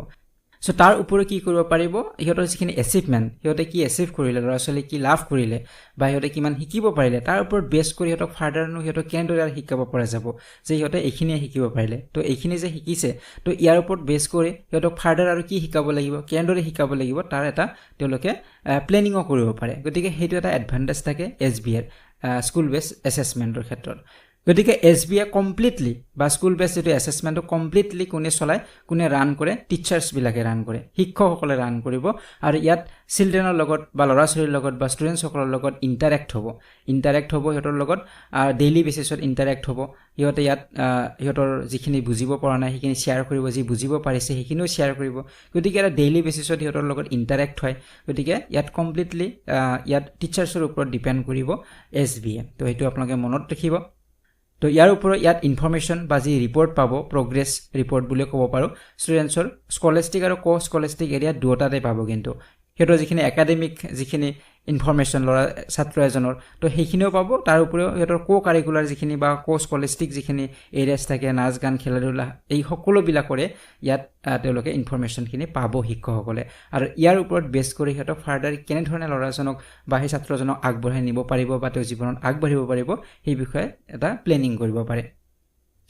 সো তাৰ উপৰি কি কৰিব পাৰিব ইহঁতৰ যিখিনি এচিভমেণ্ট সিহঁতে কি এচিভ কৰিলে ল'ৰা ছোৱালী কি লাভ কৰিলে বা সিহঁতে কিমান শিকিব পাৰিলে তাৰ ওপৰত বেছ কৰি সিহঁতক ফাৰ্ডাৰনো সিহঁতক কেনেদৰে শিকাব পৰা যাব যে সিহঁতে এইখিনিয়ে শিকিব পাৰিলে তো এইখিনি যে শিকিছে তো ইয়াৰ ওপৰত বেছ কৰি সিহঁতক ফাৰ্ডাৰ আৰু কি শিকাব লাগিব কেনেদৰে শিকাব লাগিব তাৰ এটা তেওঁলোকে প্লেনিঙো কৰিব পাৰে গতিকে সেইটো এটা এডভান্টেজ থাকে SBAৰ স্কুল বেছ এছেছমেণ্টৰ ক্ষেত্ৰত গতিকে SBA কমপ্লিটলি বা স্কুল বেছ যিটো এছেছমেণ্টটো কমপ্লিটলি কোনে চলায় কোনে ৰান কৰে টিচাৰ্ছবিলাকে ৰান কৰে শিক্ষকসকলে ৰান কৰিব আৰু ইয়াত চিলড্ৰেনৰ লগত বা ল'ৰা ছোৱালীৰ লগত বা ষ্টুডেণ্টছসকলৰ লগত ইণ্টাৰেক্ট হ'ব সিহঁতৰ লগত ডেইলি বেচিছত ইণ্টাৰেক্ট হ'ব সিহঁতে ইয়াত সিহঁতৰ যিখিনি বুজিব পৰা নাই সেইখিনি শ্বেয়াৰ কৰিব যি বুজিব পাৰিছে সেইখিনিও শ্বেয়াৰ কৰিব গতিকে এটা ডেইলি বেচিছত সিহঁতৰ লগত ইণ্টাৰেক্ট হয় গতিকে ইয়াত কমপ্লিটলি ইয়াত টিচাৰ্ছৰ ওপৰত ডিপেণ্ড কৰিব SBA তো সেইটো আপোনালোকে মনত ৰাখিব তো ইয়াৰ ওপৰত ইয়াত ইনফৰমেশ্যন বা যি ৰিপৰ্ট পাব প্ৰগ্ৰেছ ৰিপৰ্ট বুলি ক'ব পাৰোঁ ষ্টুডেণ্টছৰ স্কলাষ্টিক আৰু ক স্কলাষ্টিক এৰিয়া দুয়োটাতে পাব কিন্তু সিহঁতৰ যিখিনি একাডেমিক যিখিনি ইনফৰমেশ্যন ল'ৰা ছাত্ৰ এজনৰ তো সেইখিনিও পাব তাৰ উপৰিও সিহঁতৰ কাৰিকুলাৰ যিখিনি বা স্কলাষ্টিক যিখিনি এৰিয়াছ থাকে নাচ গান খেলা ধূলা এই সকলোবিলাকৰে ইয়াত তেওঁলোকে ইনফৰমেশ্যনখিনি পাব শিক্ষকসকলে আৰু ইয়াৰ ওপৰত বেছ কৰি সিহঁতক ফাৰ্ডাৰ কেনেধৰণে ল'ৰাজনক বা সেই ছাত্ৰজনক আগবঢ়াই নিব পাৰিব বা তেওঁ জীৱনত আগবাঢ়িব পাৰিব সেই বিষয়ে এটা প্লেনিং কৰিব পাৰে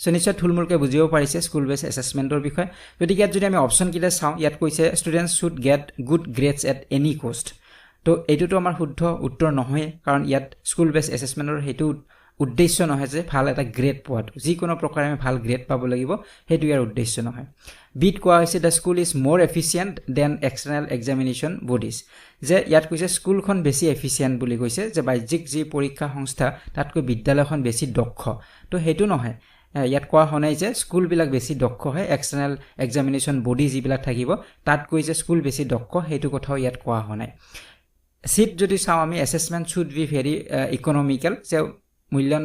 সো নিশ্চয় থুলমূলকৈ বুজিব পাৰিছে স্কুল বেছ এছেছমেণ্টৰ বিষয়ে গতিকে ইয়াত যদি আমি অপশ্যনকেইটা চাওঁ ইয়াত কৈছে students should get good grades at any cost তো এইটোতো আমাৰ শুদ্ধ উত্তৰ নহয় কাৰণ ইয়াত স্কুল বেছ এছেছমেণ্টৰ সেইটো উদ্দেশ্য নহয় যে ভাল এটা গ্ৰেড পোৱাটো যিকোনো প্ৰকাৰে আমি ভাল গ্ৰেড পাব লাগিব সেইটো ইয়াৰ উদ্দেশ্য নহয় বিট কোৱা হৈছে the school is more efficient than external examination bodies যে ইয়াত কৈছে স্কুলখন বেছি এফিচিয়েণ্ট বুলি কৈছে যে বাহ্যিক যি পৰীক্ষা সংস্থা তাতকৈ বিদ্যালয়খন বেছি দক্ষ তো সেইটো নহয় ইয়াত কোৱা হোৱা নাই যে স্কুলবিলাক বেছি দক্ষ হয় এক্সটাৰ্নেল এক্সামিনেশ্যন বডি যিবিলাক থাকিব তাতকৈ যে স্কুল বেছি দক্ষ সেইটো কথাও ইয়াত কোৱা হোৱা নাই চিট যদি চাওঁ আমি assessment should be very economical যে মূল্যায়ন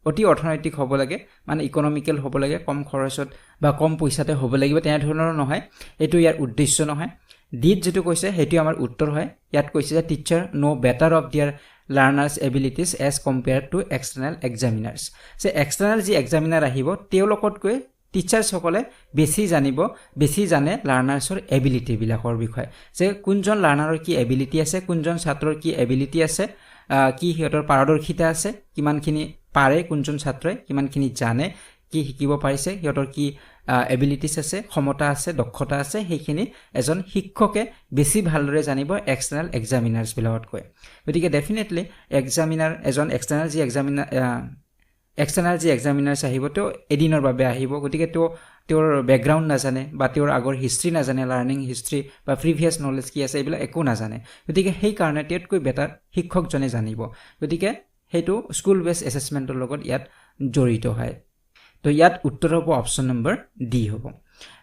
অতি অৰ্থনৈতিক হ'ব লাগে মানে ইকনমিকেল হ'ব লাগে কম খৰচত বা কম পইচাতে হ'ব লাগিব তেনেধৰণৰ নহয় এইটো ইয়াৰ উদ্দেশ্য নহয় ডিড যিটো কৈছে সেইটো আমাৰ উত্তৰ হয় ইয়াত কৈছে যে teacher know better of their learners abilities as compared to external examiners যে এক্সটাৰ্নেল যি এক্সামিনাৰ আহিব তেওঁলোকতকৈ টিচাৰ্ছসকলে বেছি জানে লাৰ্ণাৰ্ছৰ এবিলিটিবিলাকৰ বিষয়ে যে কোনজন লাৰ্ণাৰৰ কি এবিলিটি আছে কোনজন ছাত্ৰৰ কি এবিলিটি আছে কি সিহঁতৰ পাৰদৰ্শিতা আছে কিমানখিনি পাৰে কোনজন ছাত্ৰই কিমানখিনি জানে কি শিকিব পাৰিছে সিহঁতৰ কি এবিলিটিছ আছে ক্ষমতা আছে দক্ষতা আছে সেইখিনি এজন শিক্ষকে বেছি ভালদৰে জানিব এক্সটাৰ্নেল এক্সামিনাৰ্ছবিলাকতকৈ গতিকে ডেফিনেটলি এজন এক্সটাৰ্নেল যি এক্সামিনাৰ্ছ আহিব তেওঁ এদিনৰ বাবে আহিব গতিকে তেওঁৰ বেকগ্ৰাউণ্ড নাজানে বা তেওঁৰ আগৰ হিষ্ট্ৰী নাজানে লাৰ্ণিং হিষ্ট্ৰী বা প্ৰিভিয়াছ নলেজ কি আছে এইবিলাক একো নাজানে গতিকে সেইকাৰণে তেওঁতকৈ বেটাৰ শিক্ষকজনে জানিব গতিকে সেইটো স্কুল বেছ এছেছমেণ্টৰ লগত ইয়াত জড়িত হয় তো ইয়াত উত্তৰ হ'ব অপশ্যন নম্বৰ ডি হ'ব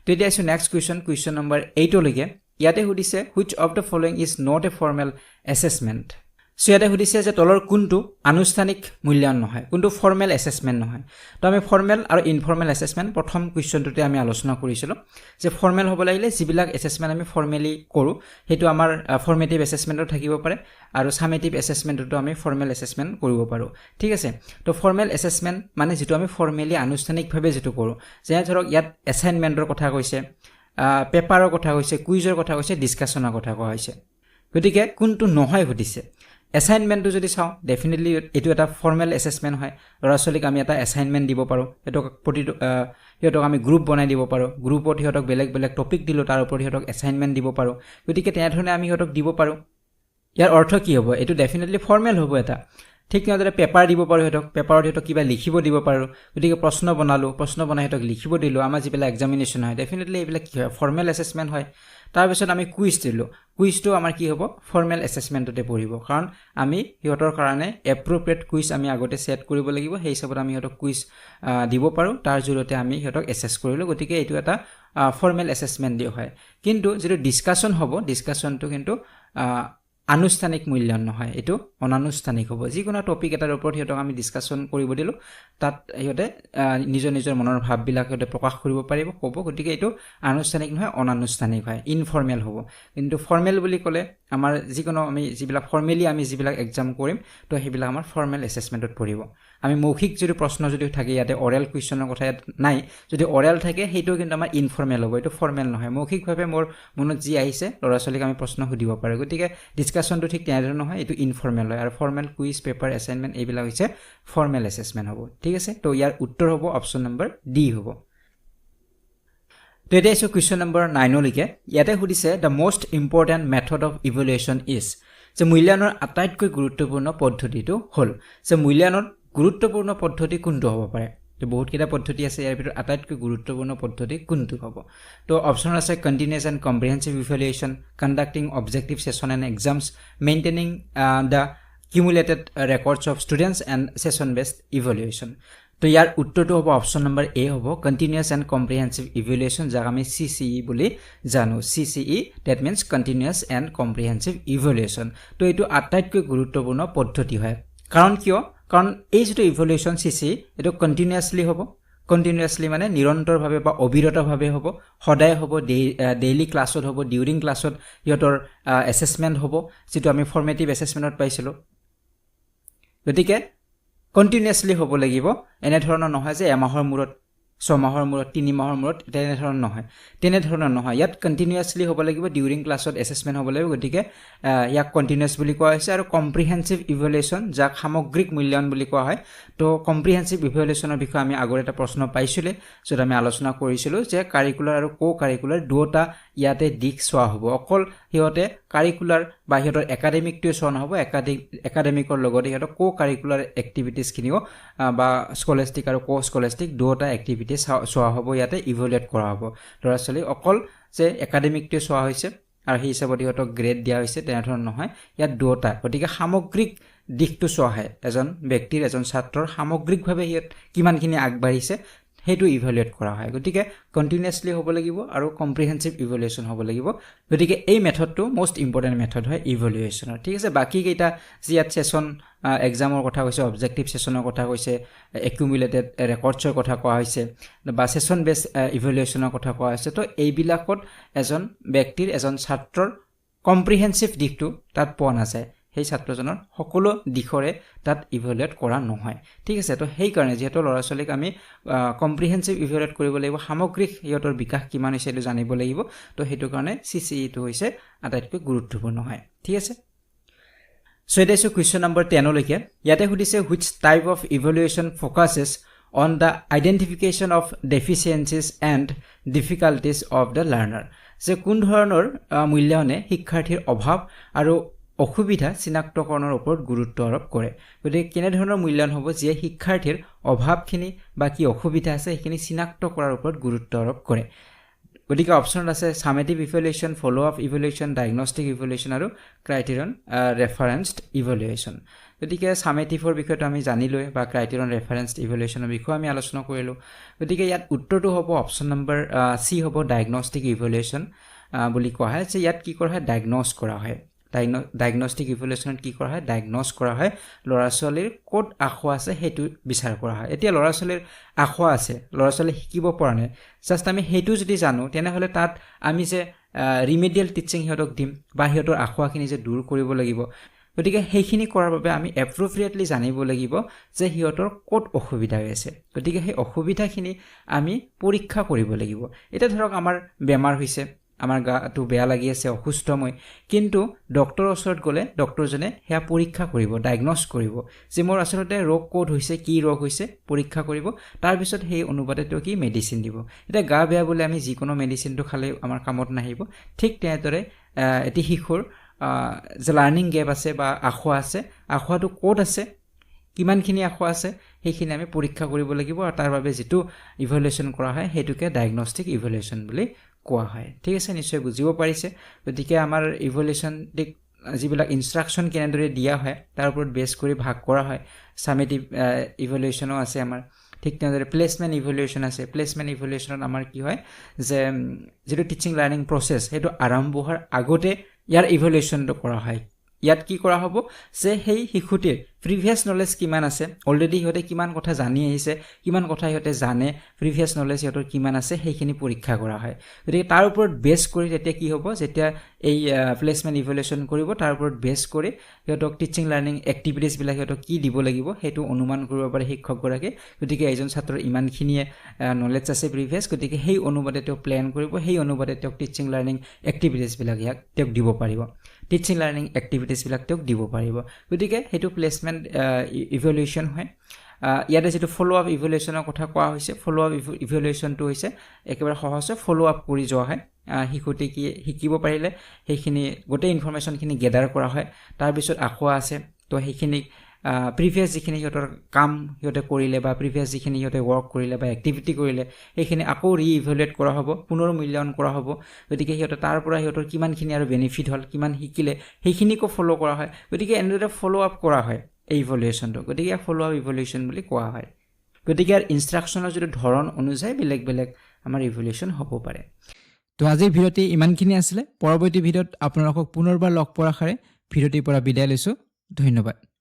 তো এতিয়া আছোঁ নেক্সট কুৱেশ্যন নম্বৰ 8লৈকে ইয়াতে সুধিছে which of the following is not a formal assessment so ইয়াতে সুধিছে যে তলৰ কোনটো আনুষ্ঠানিক মূল্যায়ন নহয় কোনটো ফৰ্মেল এছেছমেণ্ট নহয় তো আমি ফৰ্মেল আৰু ইনফৰ্মেল এছেছমেণ্ট প্ৰথম কুৱেশ্যনটোতে আমি আলোচনা কৰিছিলোঁ যে ফৰ্মেল হ'ব লাগিলে যিবিলাক এছেছমেণ্ট আমি ফৰ্মেলি কৰোঁ সেইটো আমাৰ ফৰ্মেটিভ এছেছমেণ্টত থাকিব পাৰে আৰু ছামেটিভ এছেছমেণ্টতো আমি ফৰ্মেল এছেছমেণ্ট কৰিব পাৰোঁ ঠিক আছে তো ফৰ্মেল এছেছমেণ্ট মানে যিটো আমি ফৰ্মেলি আনুষ্ঠানিকভাৱে যিটো কৰোঁ যেনে ধৰক ইয়াত এছাইনমেণ্টৰ কথা কৈছে পেপাৰৰ কথা কৈছে কুইজৰ কথা কৈছে ডিছকাশ্যনৰ কথা কোৱা হৈছে গতিকে কোনটো নহয় সুধিছে এছাইনমেণ্টটো যদি চাওঁ ডেফিনেটলি এইটো এটা ফৰ্মেল এছেছমেণ্ট হয় ল'ৰা ছোৱালীক আমি এটা এছাইনমেণ্ট দিব পাৰোঁ সিহঁতক আমি গ্ৰুপ বনাই দিব পাৰোঁ গ্ৰুপত সিহঁতক বেলেগ বেলেগ টপিক দিলোঁ তাৰ ওপৰত সিহঁতক এছাইনমেণ্ট দিব পাৰোঁ গতিকে তেনেধৰণে আমি সিহঁতক দিব পাৰোঁ ইয়াৰ অৰ্থ কি হ'ব এইটো ডেফিনেটলি ফৰ্মেল হ'ব এটা ঠিক তেনেদৰে পেপাৰ দিব পাৰোঁ সিহঁতক, পেপাৰত সিহঁতক কিবা লিখিব দিব পাৰোঁ। গতিকে প্ৰশ্ন বনালোঁ, প্ৰশ্ন বনাই সিহঁতক লিখিব দিলোঁ। আমাৰ যিবিলাক এক্সামিনেশ্যন হয় ডেফিনেটলি এইবিলাক কি হয়, ফৰ্মেল এছেছমেণ্ট হয়। তাৰপিছত আমি কুইজ দিলোঁ, কুইজটো আমাৰ কি হ'ব, ফৰ্মেল এছেছমেণ্টতে পৰিব, কাৰণ আমি সিহঁতৰ কাৰণে এপ্ৰপ্ৰিয়েট কুইজ আমি আগতে ছেট কৰিব লাগিব। সেই হিচাপত আমি সিহঁতক কুইজ দিব পাৰোঁ, তাৰ জৰিয়তে আমি সিহঁতক এছেছ কৰিলোঁ। গতিকে এইটো এটা ফৰ্মেল এছেছমেণ্ট দিয়া হয়। কিন্তু যিটো ডিছকাশ্যন হ'ব, ডিছকাশ্যনটো কিন্তু আনুষ্ঠানিক মূল্যায়ন নহয়, এইটো অনানুষ্ঠানিক হ'ব। যিকোনো টপিক এটাৰ ওপৰত সিহঁতক আমি ডিছকাশ্যন কৰিব দিলোঁ, তাত সিহঁতে নিজৰ নিজৰ মনৰ ভাৱবিলাক সিহঁতে প্ৰকাশ কৰিব পাৰিব, ক'ব। গতিকে এইটো আনুষ্ঠানিক নহয়, অনানুষ্ঠানিক হয়, ইনফৰ্মেল হ'ব। কিন্তু ফৰ্মেল বুলি ক'লে আমাৰ যিকোনো আমি যিবিলাক ফৰ্মেলি আমি যিবিলাক এক্সাম কৰিম, তো সেইবিলাক আমাৰ ফৰ্মেল এছেছমেণ্টত পৰিব। আমি মৌখিক যদি প্ৰশ্ন যদি থাকে, ইয়াতে অৰেল কুৱেশ্যনৰ কথা ইয়াত নাই, যদি অৰেল থাকে সেইটো কিন্তু আমাৰ ইনফৰ্মেল হ'ব, এইটো ফৰ্মেল নহয়। মৌখিকভাৱে মোৰ মনত যি আহিছে ল'ৰা ছোৱালীক আমি প্ৰশ্ন সুধিব পাৰোঁ। গতিকে ডিছকাশ্যনটো ঠিক তেনেধৰণৰ নহয়, এইটো ইনফৰ্মেল হয়। আৰু ফৰ্মেল কুইজ, পেপাৰ, এছাইনমেণ্ট এইবিলাক হৈছে ফৰ্মেল এছেছমেণ্ট হ'ব। ঠিক আছে, তো ইয়াৰ উত্তৰ হ'ব অপশ্যন নম্বৰ ডি হ'ব। তো এতিয়া আহিছোঁ কুৱেশ্যন নম্বৰ 9লৈকে। ইয়াতে সুধিছে the most important method of evaluation is, যে মূল্যায়নৰ আটাইতকৈ গুৰুত্বপূৰ্ণ পদ্ধতিটো হ'ল, যে মূল্যায়নৰ গুৰুত্বপূৰ্ণ পদ্ধতি কোনটো হ'ব পাৰে। তো বহুতকেইটা পদ্ধতি আছে, ইয়াৰ ভিতৰত আটাইতকৈ গুৰুত্বপূৰ্ণ পদ্ধতি কোনটো হ'ব। তো অপশ্যন আছে continuous and comprehensive evaluation, conducting objective session and exams, maintaining the cumulated records of students and session based evaluation. তো ইয়াৰ উত্তৰটো হ'ব অপশ্যন নম্বৰ এ হ'ব, কণ্টিনিউছ এণ্ড কম্প্ৰিহেনচিভ ইভেলুৱেশ্যন, যাক আমি CCE বুলি জানো। CCE that means continuous and comprehensive evaluation. তো এইটো আটাইতকৈ গুৰুত্বপূৰ্ণ পদ্ধতি হয়। কাৰণ কিয়, কাৰণ এই যিটো ইভেলুৱেশ্যন CCE এইটো কণ্টিনিউৱাছলি হ'ব। কণ্টিনিউৱাছলি মানে নিৰন্তৰভাৱে বা অবিৰতভাৱে হ'ব, সদায় হ'ব, ডেইলি ক্লাছত হ'ব, ডিউৰিং ক্লাছত সিহঁতৰ এছেছমেণ্ট হ'ব, যিটো আমি ফৰ্মেটিভ এছেছমেণ্টত পাইছিলোঁ। গতিকে কণ্টিনিউৱাছলি হ'ব লাগিব, এনেধৰণৰ নহয় যে এমাহৰ মূৰত, 6 মাহৰ মূৰত, 3 মাহৰ মূৰত, তেনেধৰণৰ নহয়। ইয়াত কণ্টিনিউৱাছলি হ'ব লাগিব, ডিউৰিং ক্লাছত এছেছমেণ্ট হ'ব লাগিব। গতিকে ইয়াক কণ্টিনিউৱাছ বুলি কোৱা হৈছে। আৰু কম্প্ৰিহেনচিভ ইভেলুৱেশ্যন, যাক সামগ্ৰিক মূল্যায়ন বুলি কোৱা হয়। তো কম্প্ৰিহেনচিভ ইভেলুৱেশ্যনৰ বিষয়ে আমি আগৰ এটা প্ৰশ্ন পাইছিলোঁ, য'ত আমি আলোচনা কৰিছিলোঁ যে কাৰিকুলাৰ আৰু কো কাৰিকুলাৰ দুয়োটা ইয়াতে দিশ চোৱা হ'ব। অকল সিহঁতে কাৰিকুলাৰ বা সিহঁতৰ একাডেমিকটোৱে চোৱা নহ'ব, একাডেমিকৰ লগতে সিহঁতৰ কো কাৰিকুলাৰ এক্টিভিটিছখিনিও বা স্কলাষ্টিক আৰু কো স্কলাষ্টিক দুয়োটা এক্টিভিটিছ চোৱা হ'ব, ইয়াতে ইভেলুৱেট কৰা হ'ব। ল'ৰা ছোৱালী অকল যে একাডেমিকটোৱে চোৱা হৈছে আৰু সেই হিচাপত সিহঁতক গ্ৰেড দিয়া হৈছে তেনেধৰণৰ নহয়, ইয়াত দুয়োটা। গতিকে সামগ্ৰিক দিশটো চোৱা হয়, এজন ব্যক্তিৰ, এজন ছাত্ৰৰ সামগ্ৰিকভাৱে সিহঁত কিমানখিনি আগবাঢ়িছে সেইটো ইভেলুৱেট কৰা হয়। গতিকে কণ্টিনিউৱাছলি হ'ব লাগিব আৰু কম্প্ৰিহেনচিভ ইভেলুৱেশ্যন হ'ব লাগিব। গতিকে এই মেথডটো মষ্ট ইম্পৰ্টেণ্ট মেথড হয় ইভেলুৱেশ্যনৰ। ঠিক আছে, বাকীকেইটা যি ইয়াত ছেশ্যন এক্সামৰ কথা কৈছে, অবজেক্টিভ ছেশ্যনৰ কথা কৈছে, একিউমুলেটেড ৰেকৰ্ডছৰ কথা কোৱা হৈছে, বা ছেশ্যন বেছ ইভেলুৱেশ্যনৰ কথা কোৱা হৈছে। তো এইবিলাকত এজন ব্যক্তিৰ, এজন ছাত্ৰৰ কম্প্ৰিহেনচিভ দিশটো তাত পোৱা নাযায়। সেই ছাত্ৰজনৰ সকলো দিশৰে তাত ইভেলুৱেট কৰা নহয়। ঠিক আছে, তো সেইকাৰণে যিহেতু ল'ৰা ছোৱালীক আমি কম্প্ৰিহেনচিভ ইভেলুৱেট কৰিব লাগিব, সামগ্ৰিক সিহঁতৰ বিকাশ কিমান হৈছে এইটো জানিব লাগিব। তো সেইটো কাৰণে CCEটো হৈছে আটাইতকৈ গুৰুত্বপূৰ্ণ হয়। ঠিক আছে, চ' এতিয়া আছোঁ কুৱেশ্যন নম্বৰ 10লৈকে। ইয়াতে সুধিছে which type of evaluation focuses on the identification of deficiencies and difficulties of the learner, যে কোন ধৰণৰ মূল্যায়নে শিক্ষাৰ্থীৰ অভাৱ আৰু অসুবিধা চিনাক্তকৰণৰ ওপৰত গুৰুত্ব আৰোপ কৰে। গতিকে কেনেধৰণৰ মূল্যায়ন হ'ব, যিয়ে শিক্ষাৰ্থীৰ অভাৱখিনি বা কি অসুবিধা আছে সেইখিনি চিনাক্ত কৰাৰ ওপৰত গুৰুত্ব আৰোপ কৰে। গতিকে অপশ্যনত আছে ছামেটিভ evaluation, follow' up evaluation, diagnostic evaluation আৰু ক্ৰাইটেৰিয়ন ৰেফাৰেঞ্চড ইভেলুৱেশ্যন। গতিকে ছামেটিভৰ বিষয়টো আমি জানিলোৱে, বা ক্ৰাইটেৰিয়ন ৰেফাৰেঞ্চড ইভেলুৱেশ্যনৰ বিষয়ে আমি আলোচনা কৰিলোঁ। গতিকে ইয়াত উত্তৰটো হ'ব অপশ্যন নম্বৰ চি হ'ব, ডায়েগনষ্টিক ইভেলুৱেশ্যন বুলি কোৱা হয়। যে ইয়াত কি কৰা হয়, ডায়েগন'জ কৰা হয়। ডায়েগনষ্টিক ইভেলুৱেশ্যনত কি কৰা হয়, ডায়েগন'জ কৰা হয়, ল'ৰা ছোৱালীৰ ক'ত আসোঁৱাহ আছে সেইটো বিচাৰ কৰা হয়। এতিয়া ল'ৰা ছোৱালীৰ আসোঁৱাহ আছে, ল'ৰা ছোৱালীয়ে শিকিব পৰা নাই, জাষ্ট আমি সেইটো যদি জানো, তেনেহ'লে তাত আমি যে ৰিমেডিয়েল টিচিং সিহঁতক দিম বা সিহঁতৰ আসোঁৱাহখিনি যে দূৰ কৰিব লাগিব, গতিকে সেইখিনি কৰাৰ বাবে আমি এপ্ৰপ্ৰিয়েটলি জানিব লাগিব যে সিহঁতৰ ক'ত অসুবিধা হৈ আছে। গতিকে সেই অসুবিধাখিনি আমি পৰীক্ষা কৰিব লাগিব। এতিয়া ধৰক আমাৰ বেমাৰ হৈছে, আমাৰ গাটো বেয়া লাগি আছে, অসুস্থ মই, কিন্তু ডক্টৰৰ ওচৰত গ'লে ডক্টৰজনে সেয়া পৰীক্ষা কৰিব, ডায়েগন'জ কৰিব যে মোৰ আচলতে ৰোগ ক'ত হৈছে, কি ৰোগ হৈছে পৰীক্ষা কৰিব। তাৰপিছত সেই অনুপাতে তেওঁ কি মেডিচিন দিব। এতিয়া গা বেয়া বুলি আমি যিকোনো মেডিচিনটো খালে আমাৰ কামত নাহিব। ঠিক তেনেদৰে এটি শিশুৰ যে লাৰ্ণিং গেপ আছে বা আসোঁৱাহ আছে, আসোঁৱাহটো ক'ত আছে কিমানখিনি আখৰ আছে সেইখিনি আমি পৰীক্ষা কৰিব লাগিব আৰু তাৰ বাবে যেটো ইভালুৱেশ্যন কৰা হয় হেতুকে ডায়াগনষ্টিক ইভালুৱেশ্যন বুলি কোৱা হয় ঠিক আছে নিশ্চয় বুজিব পাৰিছে গতিকে আমাৰ ইভালুৱেশ্যন যিবিলাক ইনষ্ট্ৰাকচন কেনেদৰে দিয়া হয় তাৰ ওপৰত বেছ কৰি ভাগ কৰা হয় সামেটিভ ইভালুৱেশ্যনো আছে আমাৰ ঠিক তেনেদৰে প্লেচমেণ্ট ইভালুৱেশ্যন আছে প্লেচমেণ্ট ইভালুৱেশ্যনত আমাৰ কি হয় যে যেটো টিচিং লাৰ্নিং প্ৰসেছ হেতু আৰম্ভ হোৱাৰ আগতে ইয়াৰ ইভালুৱেশ্যনটো কৰা হয় ইয়াত কি কৰা হ'ব যে সেই শিশুটিৰ প্ৰিভিয়াছ নলেজ কিমান আছে অলৰেডি হিহঁতে কিমান কথা জানি আহিছে কিমান কথা হিহঁতে জানে প্ৰিভিয়াছ নলেজ হিহঁতৰ কিমান আছে সেইখিনি পৰীক্ষা কৰা হয় গতিকে তাৰ ওপৰত বেছ কৰি তেতিয়া কি হ'ব যেতিয়া এই প্লেচমেণ্ট ইভালুৱেশ্যন কৰিব তাৰ ওপৰত বেছ কৰি হিহঁতক টিচিং লাৰ্নিং এক্টিভিটিজ বিলাক হিহঁতক কি দিব লাগিব হেতু অনুমান কৰিব পাৰে শিক্ষকগৰাকী গতিকে এজন ছাত্ৰৰ ইমানখিনিয়ে নলেজ আছে প্ৰিভিয়াছ গতিকে সেই অনুপাতে তেওঁ প্ল্যান কৰিব সেই অনুপাতে তেওঁ টিচিং লাৰ্নিং এক্টিভিটিজ বিলাক ইয়াক তেওঁক দিব পাৰিব টিচিং লাৰ্নিং এক্টিভিটিজ বিলাক তেওঁক দিব পাৰিব গতিকে হেতু প্লেচমেণ্ট ইভালুৱেশ্যন হয় ইয়াতে যেটো ফলো আপ ইভালুৱেশ্যনৰ কথা কোৱা হৈছে ফলো আপ ইভালুৱেশ্যনটো হৈছে একেবাৰে সহজে ফলো আপ কৰি যোৱা হয় শিশুটি কি শিকিব পাৰিলে সেইখিনি গোটেই ইনফৰমেশ্যনখিনি গেদাৰ কৰা হয় তাৰ পিছত আকৌ আছে তো সেইখিনি প্ৰিভিয়াছ যিখিনি হিহঁতৰ কাম হিহঁতে কৰিলে বা প্ৰিভিয়াছ যিখিনি হিহঁতে ৱৰ্ক কৰিলে বা এক্টিভিটি কৰিলে সেইখিনি আকৌ ৰিইভালুৱেট কৰা হ'ব পুনৰ মূল্যায়ন কৰা হ'ব গতিকে হিহঁতে তাৰ পৰা হিহঁতৰ কিমানখিনি আৰু বেনিফিট হ'ল কিমান শিকিলে সেইখিনিকো ফলো কৰা হয় গতিকে এনেদৰে ফলো আপ কৰা হয় এই ইভালুৱেশ্যনটো গতিকে ইয়াক ফলো আপ ইভালুৱেশ্যন বুলি কোৱা হয় গতিকে ইয়াৰ ইনষ্ট্ৰাকচনৰ যিটো ধৰণ অনুযায়ী বেলেগ বেলেগ আমাৰ ইভালুৱেশ্যন হ'ব পাৰে তো আজিৰ ভিডিঅ'টি ইমানখিনি আছিলে পৰৱৰ্তী ভিডিঅ'ত আপোনালোকক পুনৰবাৰ লগ পোৱাৰ আশাৰে ভিডিঅ'টিৰ পৰা বিদায় লৈছোঁ ধন্যবাদ